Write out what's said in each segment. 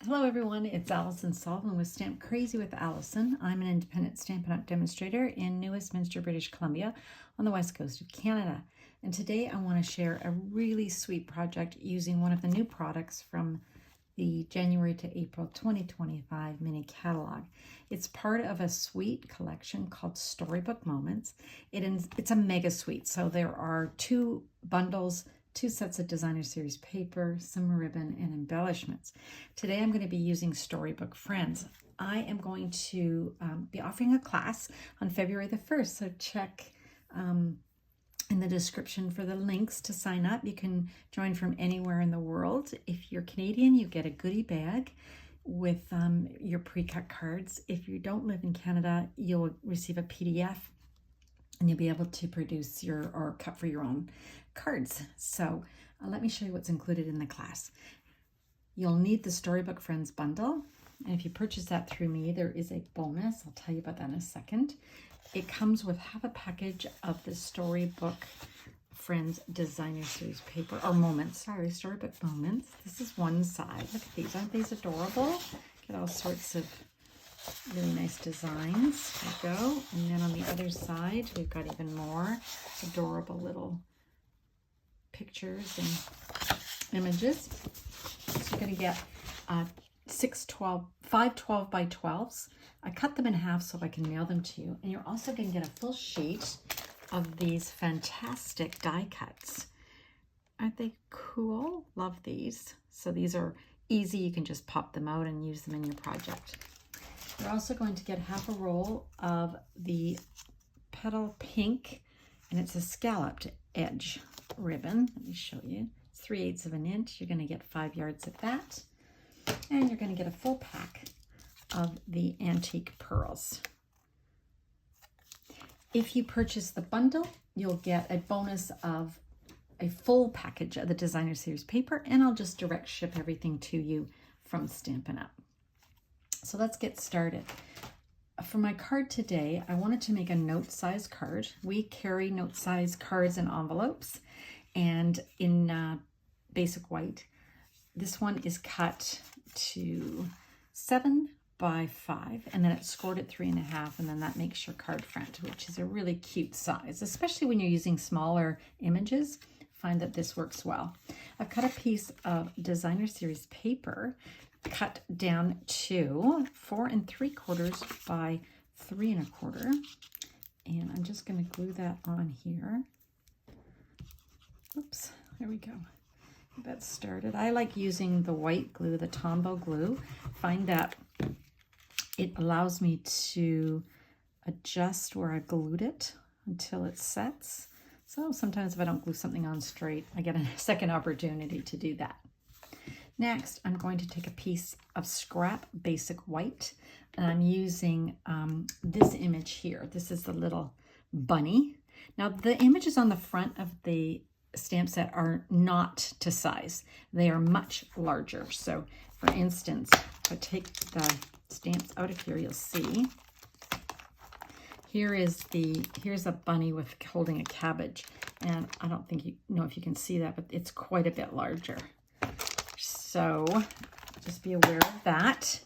Hello everyone, it's Allison Sullivan with Stamp Crazy with Allison. I'm an independent Stampin' Up! Demonstrator in New Westminster, British Columbia on the west coast of Canada. And today I want to share a really sweet project using one of the new products from the January to April 2025 Mini Catalog. It's part of a suite collection called Storybook Moments. It's a mega suite, so there are 2 bundles, 2 sets of designer series paper, some ribbon, and embellishments. Today I'm going to be using Storybook Friends. I am going to be offering a class on February the 1st, so check in the description for the links to sign up. You can join from anywhere in the world. If you're Canadian, you get a goodie bag with your pre-cut cards. If you don't live in Canada, you'll receive a PDF and you'll be able to produce or cut for your own cards. So let me show you what's included in the class. You'll need the Storybook Friends Bundle. And if you purchase that through me, there is a bonus. I'll tell you about that in a second. It comes with half a package of the Storybook Friends Designer Series paper, or Moments, sorry, Storybook Moments. This is one side. Look at these, aren't these adorable? Get all sorts of really nice designs. There we go. And then on the other side, we've got even more adorable little pictures and images. So you're going to get 5 12 by 12s. I cut them in half so I can mail them to you. And you're also going to get a full sheet of these fantastic die cuts. Aren't they cool? Love these. So these are easy. You can just pop them out and use them in your project. You're also going to get half a roll of the Petal Pink, and it's a scalloped edge ribbon. Let me show you. It's 3/8 of an inch. You're going to get 5 yards of that. And you're going to get a full pack of the antique pearls. If you purchase the bundle, you'll get a bonus of a full package of the designer series paper, and I'll just direct ship everything to you from Stampin' Up! So let's get started. For my card today, I wanted to make a note size card. We carry note size cards and envelopes, and in basic white. This one is cut to 7 by 5, and then it's scored at 3.5, and then that makes your card front, which is a really cute size, especially when you're using smaller images. Find that this works well. I've cut a piece of designer series paper, cut down to 4 3/4 by 3 1/4, and I'm just going to glue that on here. Oops, there we go. Get that started. I like using the white glue, the Tombow glue. Find that it allows me to adjust where I glued it until it sets. So sometimes if I don't glue something on straight, I get a second opportunity to do that. Next, I'm going to take a piece of scrap basic white, and I'm using this image here. This is the little bunny. Now, the images on the front of the stamp set are not to size. They are much larger. So, for instance, if I take the stamps out of here, you'll see here's a bunny with holding a cabbage, and I don't think you know if you can see that, but it's quite a bit larger. So just be aware of that.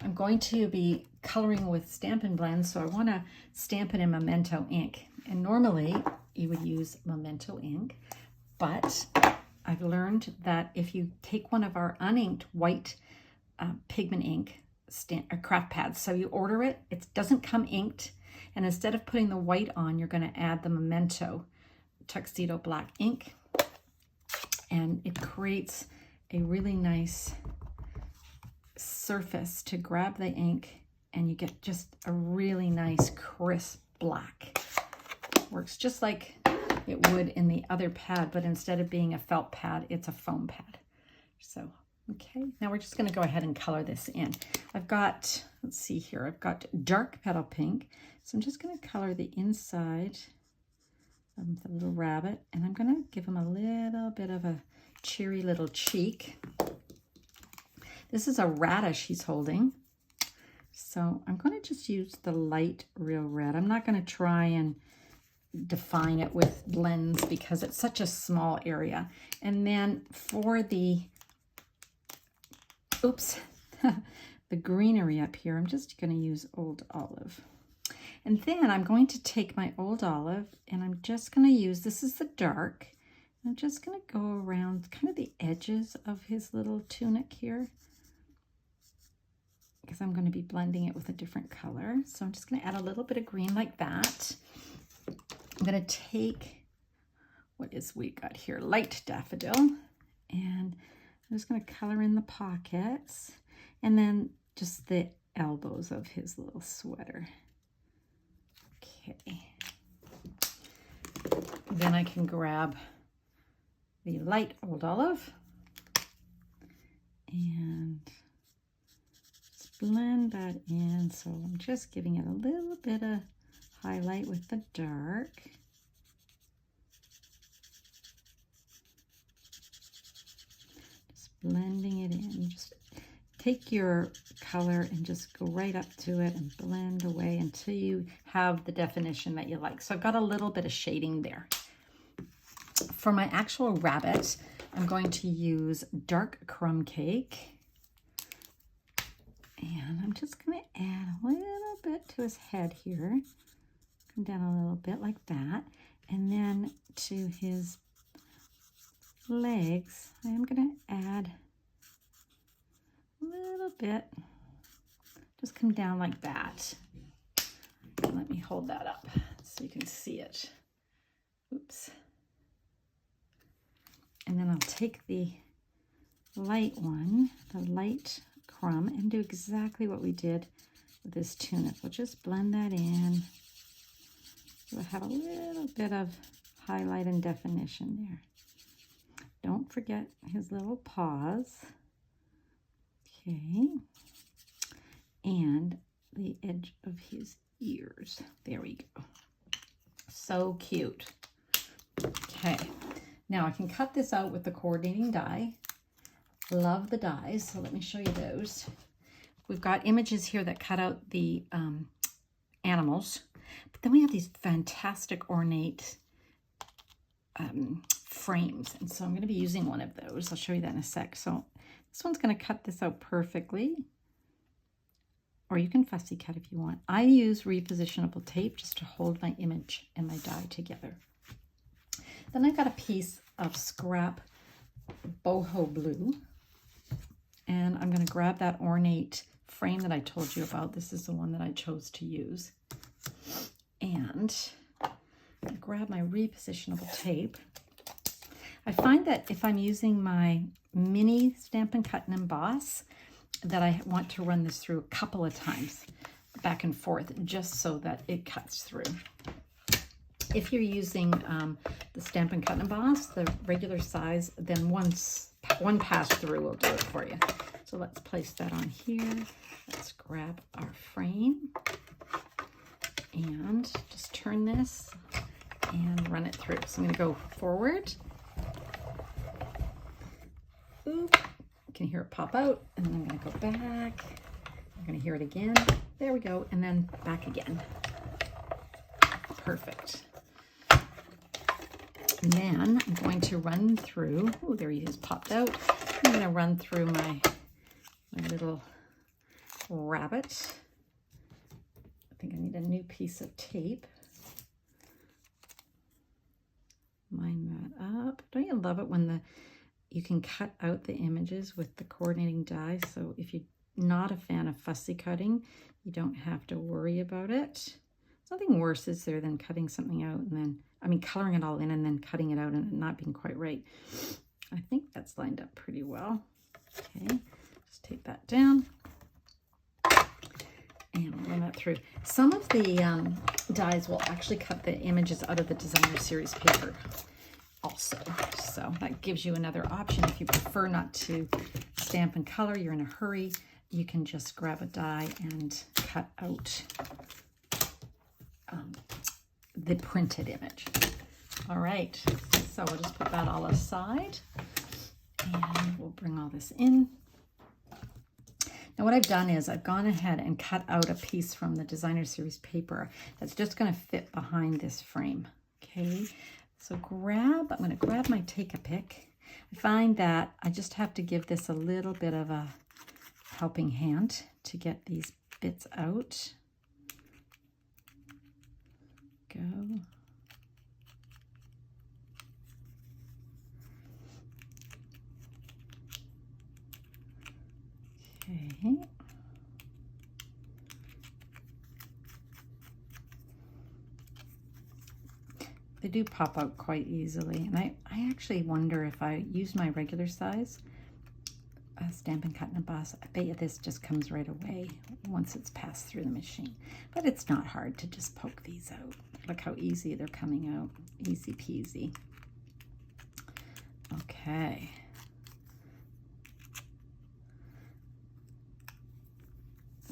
I'm going to be coloring with Stampin' Blend, so I want to stamp it in Memento ink. And normally you would use Memento ink, but I've learned that if you take one of our uninked white pigment ink craft pads, so you order it, it doesn't come inked, and instead of putting the white on, you're going to add the Memento Tuxedo Black ink, and it creates a really nice surface to grab the ink, and you get just a really nice crisp black. Works just like it would in the other pad, but instead of being a felt pad, it's a foam pad. So, okay, now we're just going to go ahead and color this in. I've got, let's see here, I've got dark petal pink, so I'm just going to color the inside of the little rabbit, and I'm going to give him a little bit of a cheery little cheek. This is a radish he's holding, so I'm going to just use the light real red. I'm not going to try and define it with blends because it's such a small area. And then for the, oops, the greenery up here, I'm just going to use Old Olive. And then I'm going to take my Old Olive and I'm just going to use, this is the dark, I'm just going to go around kind of the edges of his little tunic here, because I'm going to be blending it with a different color. So I'm just going to add a little bit of green like that. I'm going to take, what is we got here, light daffodil, and I'm just going to color in the pockets and then just the elbows of his little sweater. Okay. Then I can grab the light Old Olive and just blend that in. So I'm just giving it a little bit of highlight with the dark. Just blending it in. Just take your color and just go right up to it and blend away until you have the definition that you like. So I've got a little bit of shading there. For my actual rabbit, I'm going to use dark crumb cake. And I'm just going to add a little bit to his head here. Come down a little bit like that. And then to his legs, I am going to add a little bit. Just come down like that. And let me hold that up so you can see it. Oops. And then I'll take the light one, the light crumb, and do exactly what we did with this tunic. We'll just blend that in. We'll have a little bit of highlight and definition there. Don't forget his little paws. Okay. And the edge of his ears. There we go. So cute. Okay. Now I can cut this out with the coordinating die. Love the dies, so let me show you those. We've got images here that cut out the animals, but then we have these fantastic ornate frames, and so I'm going to be using one of those. I'll show you that in a sec. So this one's going to cut this out perfectly, or you can fussy cut if you want. I use repositionable tape just to hold my image and my die together. Then I've got a piece of scrap boho blue, and I'm going to grab that ornate frame that I told you about. This is the one that I chose to use. And I grab my repositionable tape. I find that if I'm using my mini Stampin' Cut and Emboss, that I want to run this through a couple of times, back and forth, just so that it cuts through. If you're using the Stampin' Cut and Emboss, the regular size, then one pass through will do it for you. So let's place that on here. Let's grab our frame and just turn this and run it through. So I'm going to go forward. Oop. You can hear it pop out, and then I'm going to go back. I'm going to hear it again. There we go, and then back again. Perfect. And then I'm going to run through, oh, there he is, popped out. I'm going to run through my little rabbit. I think I need a new piece of tape. Line that up. Don't you love it when you can cut out the images with the coordinating die? So if you're not a fan of fussy cutting, you don't have to worry about it. Nothing worse, is there, than cutting something out and then, coloring it all in and then cutting it out and it not being quite right. I think that's lined up pretty well. Okay, just take that down and we'll run that through. Some of the dies will actually cut the images out of the designer series paper also. So that gives you another option. If you prefer not to stamp and color, you're in a hurry, you can just grab a die and cut out the printed image. All right, so we'll just put that all aside and we'll bring all this in. Now what I've done is I've gone ahead and cut out a piece from the designer series paper that's just going to fit behind this frame. Okay, so I'm going to grab my take a pick. I find that I just have to give this a little bit of a helping hand to get these bits out. Go. Okay. They do pop out quite easily, and I actually wonder if I use my regular size Stampin' Cut and Emboss, I bet you this just comes right away once it's passed through the machine. But it's not hard to just poke these out. Look how easy they're coming out. Easy peasy. Okay.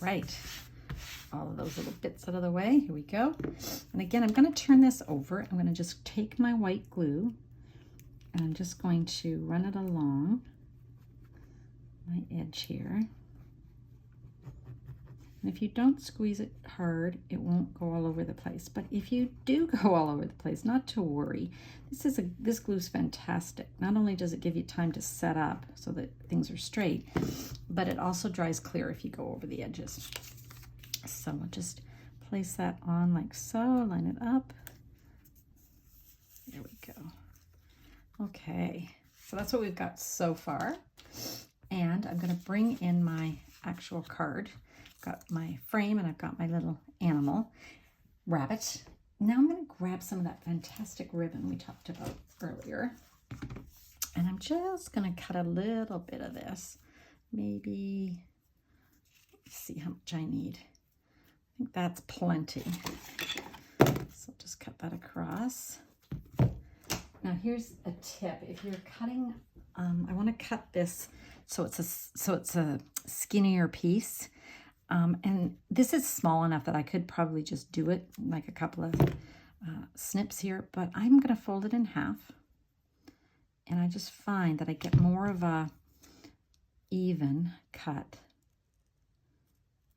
Right. All of those little bits out of the way. Here we go. And again, I'm going to turn this over. I'm going to just take my white glue and I'm just going to run it along my edge here. And if you don't squeeze it hard, it won't go all over the place. But if you do go all over the place, not to worry. This glue is fantastic. Not only does it give you time to set up so that things are straight, but it also dries clear if you go over the edges. So we'll just place that on like so, line it up. There we go. Okay, so that's what we've got so far. And I'm going to bring in my actual card. I've got my frame and I've got my little animal, rabbit. Now I'm going to grab some of that fantastic ribbon we talked about earlier. And I'm just going to cut a little bit of this. Maybe, let's see how much I need. I think that's plenty. So just cut that across. Now here's a tip. If you're cutting, I want to cut this so it's a skinnier piece. And this is small enough that I could probably just do it like a couple of snips here, but I'm going to fold it in half. And I just find that I get more of a even cut.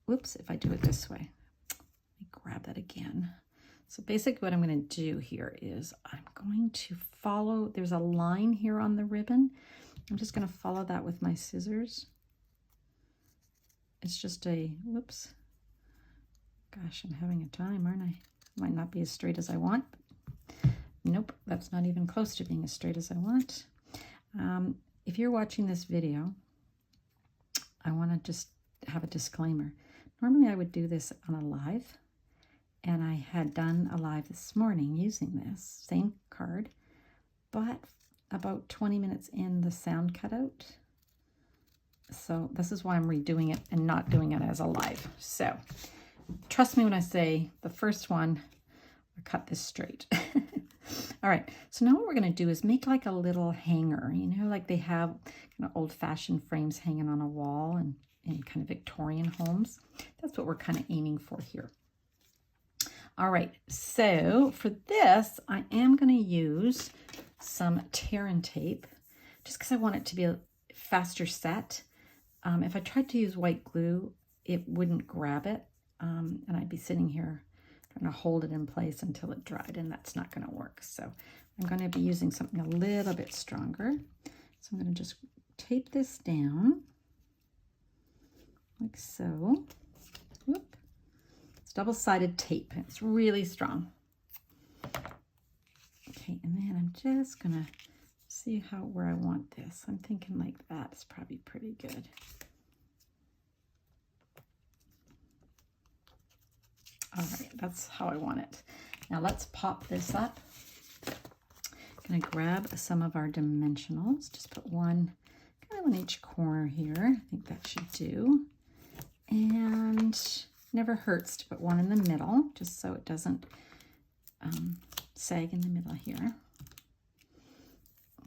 Whoops, if I do it this way. Let me grab that again. So basically what I'm going to do here is I'm going to follow, there's a line here on the ribbon. I'm just going to follow that with my scissors. It's just a, whoops. Gosh, I'm having a time, aren't I? Might not be as straight as I want. Nope, that's not even close to being as straight as I want. If you're watching this video, I want to just have a disclaimer. Normally I would do this on a live, and I had done a live this morning using this same card, but about 20 minutes in, the sound cut out. So this is why I'm redoing it and not doing it as a live. So trust me when I say the first one, I cut this straight. All right, so now what we're going to do is make like a little hanger, you know, like they have kind of old-fashioned frames hanging on a wall and in kind of Victorian homes. That's what we're kind of aiming for here. All right, so for this, I am going to use some tear and tape just because I want it to be a faster set. If I tried to use white glue, it wouldn't grab it, and I'd be sitting here trying to hold it in place until it dried, and that's not going to work. So I'm going to be using something a little bit stronger. So I'm going to just tape this down like so. Whoop. It's double-sided tape. It's really strong. Okay, and then I'm just going to see where I want this. I'm thinking like that is probably pretty good. All right, that's how I want it. Now let's pop this up. I'm going to grab some of our dimensionals. Just put one kind of on each corner here. I think that should do. And never hurts to put one in the middle, just so it doesn't sag in the middle here.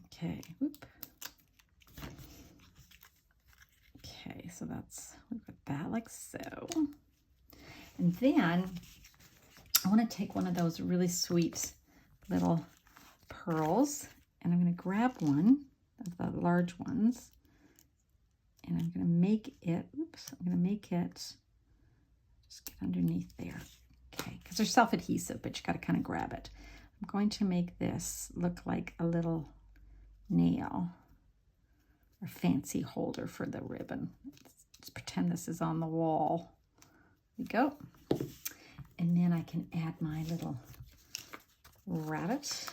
Okay, whoop. Okay, so we've got that like so. And then I want to take one of those really sweet little pearls, and I'm going to grab one of the large ones, and I'm going to make it, just get underneath there. Okay, because they're self-adhesive, but you got to kind of grab it. I'm going to make this look like a little nail or fancy holder for the ribbon. It's Let's pretend this is on the wall. There we go. And then I can add my little rabbit.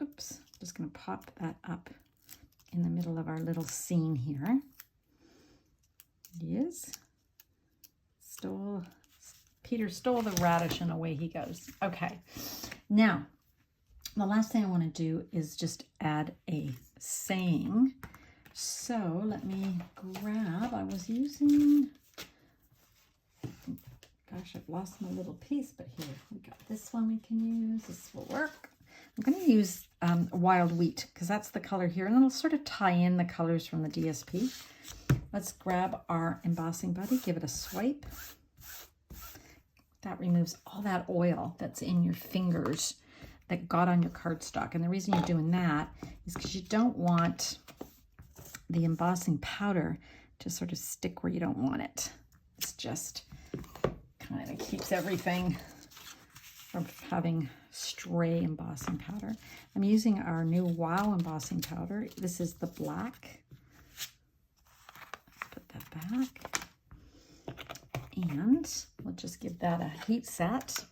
Oops, just going to pop that up in the middle of our little scene here. It is. Peter stole the radish and away he goes. Okay, now the last thing I want to do is just add a saying. So let me grab, I was using, gosh, I've lost my little piece, but here, we got this one we can use. This will work. I'm going to use wild wheat because that's the color here, and it'll sort of tie in the colors from the DSP. Let's grab our embossing buddy, give it a swipe. That removes all that oil that's in your fingers that got on your cardstock. And the reason you're doing that is because you don't want the embossing powder to sort of stick where you don't want it. It's just kind of keeps everything from having stray embossing powder. I'm using our new Wow embossing powder. This is the black. Put that back. And we'll just give that a heat set.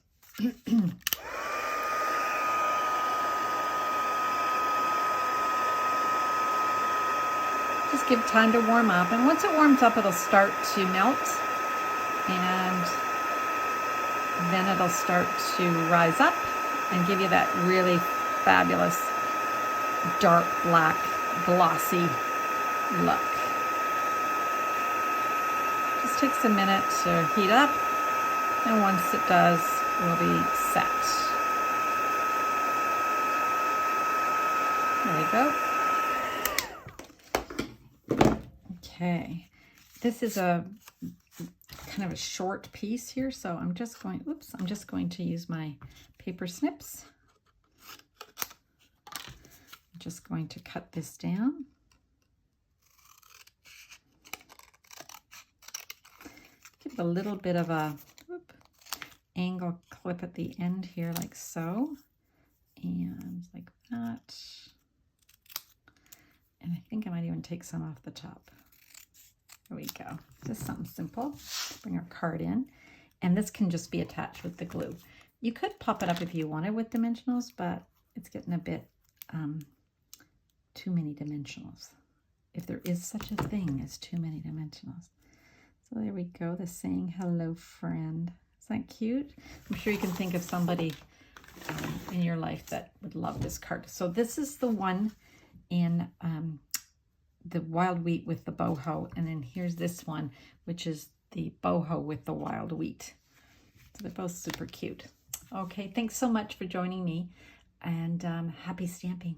Just give time to warm up. And once it warms up, it'll start to melt. And then it'll start to rise up and give you that really fabulous dark black glossy look. Just takes a minute to heat up, and once it does, we'll be set. There we go. Okay, this is a kind of a short piece here, so I'm just going to use my paper snips. I'm just going to cut this down. Give it a little bit of a angle clip at the end here, like so, and like that. And I think I might even take some off the top. There we go. Just something simple. Bring our card in. And this can just be attached with the glue. You could pop it up if you wanted with dimensionals, but it's getting a bit too many dimensionals. If there is such a thing as too many dimensionals. So there we go. The saying, hello friend. Isn't that cute? I'm sure you can think of somebody in your life that would love this card. So this is the one in the wild wheat with the boho, and then here's this one, which is the boho with the wild wheat. So they're both super cute. Okay, thanks so much for joining me, and happy stamping.